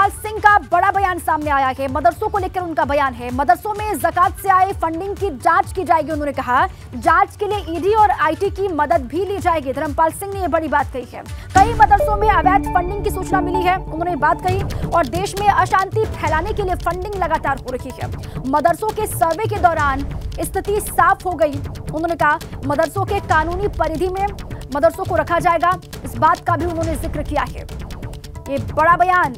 धर्मपाल सिंह का बड़ा बयान सामने आया है। मदरसों को लेकर उनका बयान है। मदरसों में ज़कात से आए फंडिंग की जांच की जाएगी। उन्होंने कहा जांच के लिए ईडी और आईटी की मदद भी ली जाएगी। धर्मपाल सिंह ने यह बड़ी बात कही है। कई मदरसों में अवैध फंडिंग की सूचना मिली है, उन्होंने बात कही, और देश में अशांति फैलाने के लिए फंडिंग लगातार हो रही है। मदरसों के सर्वे के दौरान स्थिति साफ हो गई। उन्होंने कहा मदरसों के कानूनी परिधि में मदरसों को रखा जाएगा, इस बात का भी उन्होंने जिक्र किया है। ये बड़ा बयान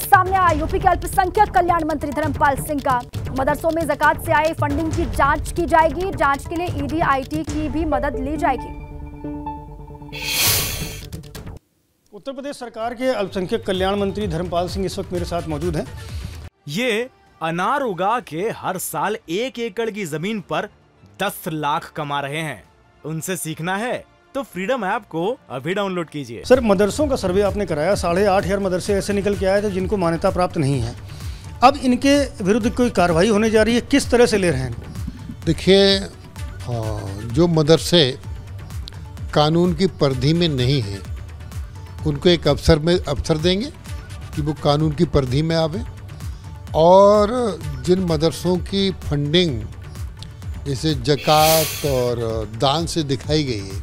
सामने आया यूपी के अल्पसंख्यक कल्याण मंत्री धर्मपाल सिंह का। मदरसों में ज़कात से आए फंडिंग की जांच की जाएगी, जांच के लिए ईडी आईटी की भी मदद ली जाएगी। उत्तर प्रदेश सरकार के अल्पसंख्यक कल्याण मंत्री धर्मपाल सिंह इस वक्त मेरे साथ मौजूद हैं। ये अनार उगा के हर साल 1 एकड़ की जमीन पर 10 लाख कमा रहे हैं। उनसे सीखना है तो फ्रीडम ऐप को अभी डाउनलोड कीजिए। सर, मदरसों का सर्वे आपने कराया, 8,500 मदरसे ऐसे निकल के आए थे जिनको मान्यता प्राप्त नहीं है। अब इनके विरुद्ध कोई कार्रवाई होने जा रही है, किस तरह से ले रहे हैं? देखिए, जो मदरसे कानून की परिधि में नहीं है उनको एक अवसर देंगे कि वो कानून की परिधि में आवे, और जिन मदरसों की फंडिंग जैसे ज़कात और दान से दिखाई गई है,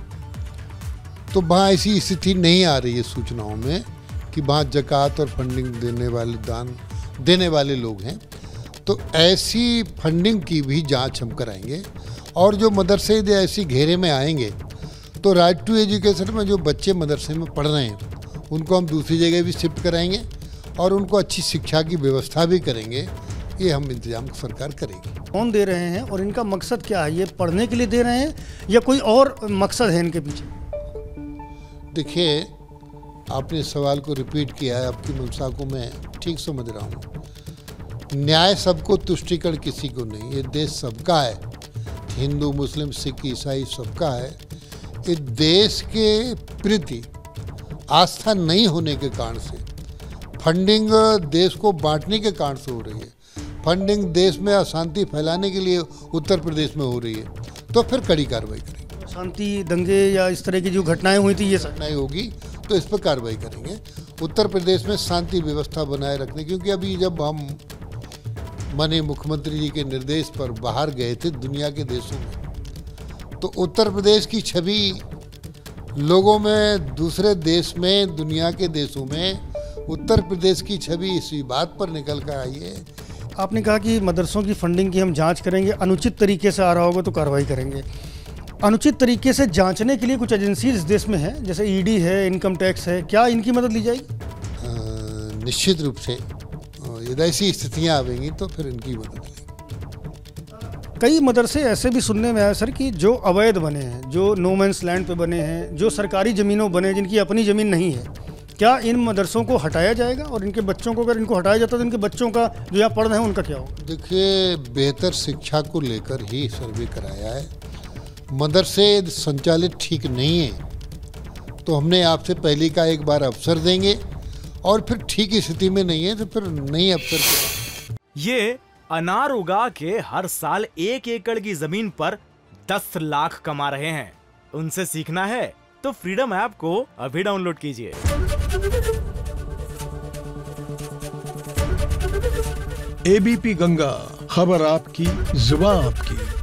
तो वहाँ ऐसी स्थिति नहीं आ रही है सूचनाओं में कि वहाँ ज़कात और फंडिंग दान देने वाले लोग हैं, तो ऐसी फंडिंग की भी जांच हम कराएंगे। और जो मदरसे यदि ऐसी घेरे में आएंगे तो राइट टू एजुकेशन में जो बच्चे मदरसे में पढ़ रहे हैं उनको हम दूसरी जगह भी शिफ्ट कराएंगे और उनको अच्छी शिक्षा की व्यवस्था भी करेंगे। ये हम इंतजाम सरकार करेगी। कौन दे रहे हैं और इनका मकसद क्या है? ये पढ़ने के लिए दे रहे हैं या कोई और मकसद है इनके पीछे? देखिए, आपने सवाल को रिपीट किया है, आपकी मंशा को मैं ठीक समझ रहा हूँ। न्याय सबको, तुष्टिकरण किसी को नहीं। ये देश सबका है, हिंदू मुस्लिम सिख ईसाई सबका है। ये देश के प्रति आस्था नहीं होने के कारण से फंडिंग देश को बांटने के कारण से हो रही है। फंडिंग देश में अशांति फैलाने के लिए उत्तर प्रदेश में हो रही है, तो फिर कड़ी कार्रवाई करेंगे। शांति दंगे या इस तरह की जो घटनाएं हुई थी, ये घटनाएं होगी तो इस पर कार्रवाई करेंगे। उत्तर प्रदेश में शांति व्यवस्था बनाए रखने, क्योंकि अभी जब हम माननीय मुख्यमंत्री जी के निर्देश पर बाहर गए थे दुनिया के देशों में, तो उत्तर प्रदेश की छवि लोगों में, दूसरे देश में, दुनिया के देशों में उत्तर प्रदेश की छवि इसी बात पर निकल कर आई है। आपने कहा कि मदरसों की फंडिंग की हम जांच करेंगे, अनुचित तरीके से आ रहा होगा तो कार्रवाई करेंगे। अनुचित तरीके से जांचने के लिए कुछ एजेंसी इस देश में है, जैसे ईडी है, इनकम टैक्स है, क्या इनकी मदद ली जाएगी? निश्चित रूप से यदि ऐसी स्थितियाँ आवेंगी तो फिर इनकी मदद लेंगे। कई मदरसे ऐसे भी सुनने में आया सर कि जो अवैध बने हैं, जो नो मैंस लैंड पे बने हैं, जो सरकारी ज़मीनों बने जिनकी अपनी ज़मीन नहीं है, क्या इन मदरसों को हटाया जाएगा? और इनके बच्चों को, अगर इनको हटाया जाता तो इनके बच्चों का जो यहाँ पढ़ रहे हैं उनका क्या होगा? देखिए, बेहतर शिक्षा को लेकर ही सर्वे कराया है। मदरसे संचालित ठीक नहीं है तो हमने आपसे पहले का एक बार अवसर देंगे, और फिर ठीक स्थिति में नहीं है तो फिर नई अवसर। ये अनार उगा के हर साल 1 एकड़ की जमीन पर 10 लाख कमा रहे हैं। उनसे सीखना है तो फ्रीडम ऐप को अभी डाउनलोड कीजिए। एबीपी गंगा, खबर आपकी, जुबान आपकी।